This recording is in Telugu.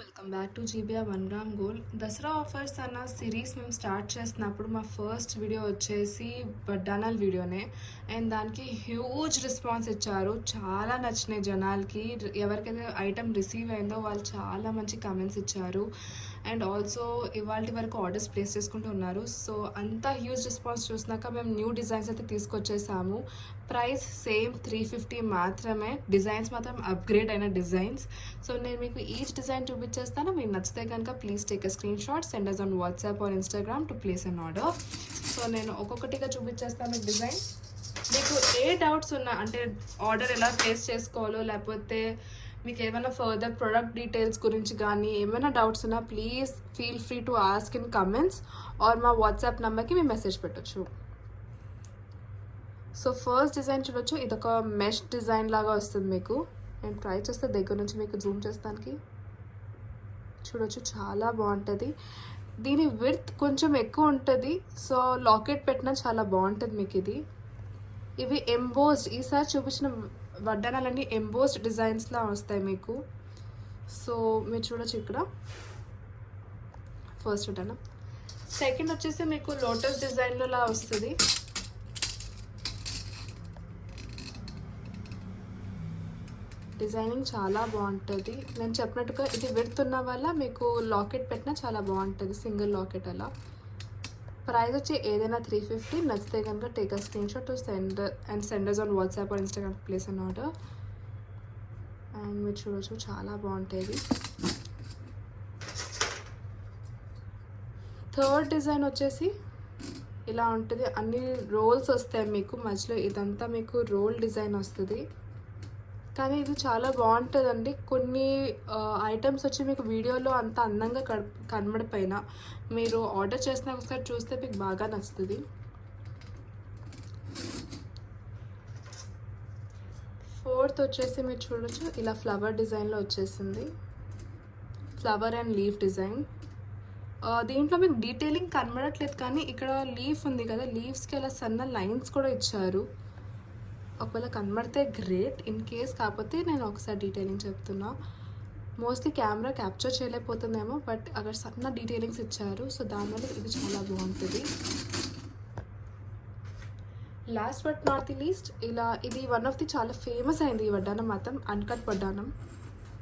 Welcome back to GBR 1 gram gold. Dasara offers అన్న సిరీస్ మేము స్టార్ట్ చేసినప్పుడు మా ఫస్ట్ వీడియో వచ్చేసి వడ్డానాల్ వీడియోనే. అండ్ దానికి హ్యూజ్ రెస్పాన్స్ ఇచ్చారు, చాలా నచ్చినాయి జనాలకి. ఎవరికైతే ఐటమ్ రిసీవ్ అయిందో వాళ్ళు చాలా మంచి కమెంట్స్ ఇచ్చారు. అండ్ ఆల్సో ఇవాళ వరకు ఆర్డర్స్ ప్లేస్ చేసుకుంటూ ఉన్నారు. సో అంత హ్యూజ్ రెస్పాన్స్ చూసినాక మేము న్యూ డిజైన్స్ అయితే తీసుకొచ్చేసాము. ప్రైస్ సేమ్ 350 మాత్రమే, డిజైన్స్ మాత్రం అప్గ్రేడ్ అయిన డిజైన్స్. సో నేను మీకు ఈచ్ డిజైన్ చూపించేస్తాను. మీకు నచ్చితే కనుక please take a screenshot, send us on WhatsApp or Instagram to place an order. So నేను ఒక్కొక్కటిగా చూపించేస్తాను మీకు డిజైన్. మీకు ఏ డౌట్స్ ఉన్నా, అంటే ఆర్డర్ ఎలా ప్లేస్ చేసుకోవాలో, లేకపోతే మీకు ఏమైనా ఫర్దర్ ప్రొడక్ట్ డీటెయిల్స్ గురించి కానీ ఏమైనా డౌట్స్ ఉన్నా please feel free to ask in comments or మా వాట్సాప్ నెంబర్కి మీ మెసేజ్ పెట్టచ్చు. సో ఫస్ట్ డిజైన్ చూడొచ్చు, ఇదొక మెష్ డిజైన్ లాగా వస్తుంది మీకు. నేను ట్రై చేస్తే దగ్గర నుంచి మీకు జూమ్ చేస్తానికి చూడొచ్చు, చాలా బాగుంటుంది. దీని విడ్త్ కొంచెం ఎక్కువ ఉంటుంది, సో లాకెట్ పెట్టినా చాలా బాగుంటుంది మీకు ఇది. ఇవి ఎంబోస్డ్, ఈసారి చూపించిన వడ్డానాలన్నీ ఎంబోస్డ్ డిజైన్స్లా వస్తాయి మీకు. సో మీరు చూడొచ్చు ఇక్కడ ఫస్ట్ వడ్డానం. సెకండ్ వచ్చేసి మీకు లోటస్ డిజైన్లో లా వస్తుంది. డిజైనింగ్ చాలా బాగుంటుంది. నేను చెప్పినట్టుగా ఇది విడ్త్ ఉన్న వల్ల మీకు లాకెట్ పెట్టినా చాలా బాగుంటుంది, సింగిల్ లాకెట్ అలా. ప్రైస్ వచ్చి ఏదైనా 350. నచ్చితే కనుక take a screen shot to senders on WhatsApp or Instagram place an order. And మీరు చూడవచ్చు, చాలా బాగుంటుంది. థర్డ్ డిజైన్ వచ్చేసి ఇలా ఉంటుంది, అన్ని రోల్స్ వస్తాయి మీకు మధ్యలో. ఇదంతా మీకు రోల్ డిజైన్ వస్తుంది, కానీ ఇది చాలా బాగుంటుందండి. కొన్ని ఐటమ్స్ వచ్చి మీకు వీడియోలో అంత అందంగా కనబడిపోయినా మీరు ఆర్డర్ చేసిన ఒకసారి చూస్తే మీకు బాగా నచ్చుతుంది. ఫోర్త్ వచ్చేసి మీరు చూడొచ్చు, ఇలా ఫ్లవర్ డిజైన్లో వచ్చేసింది, ఫ్లవర్ అండ్ లీఫ్ డిజైన్. దీంట్లో మీకు డీటెయిలింగ్ కనబడట్లేదు, కానీ ఇక్కడ లీఫ్ ఉంది కదా, లీవ్స్కి అలా సన్న లైన్స్ కూడా ఇచ్చారు. ఒకవేళ కనబడితే గ్రేట్, ఇన్ కేస్ కాకపోతే నేను ఒకసారి డీటెయిలింగ్ చెప్తున్నా. మోస్ట్లీ కెమెరా క్యాప్చర్ చేయలేకపోతుందేమో, బట్ అక్కడ సన్న డీటెయిలింగ్స్ ఇచ్చారు. సో దానివల్ల ఇది చాలా బాగుంటుంది. Last but not the least, ఇలా ఇది వన్ ఆఫ్ ది చాలా ఫేమస్ అయింది ఈ వడ్డానం మాత్రం, అన్కట్ వడ్డానం.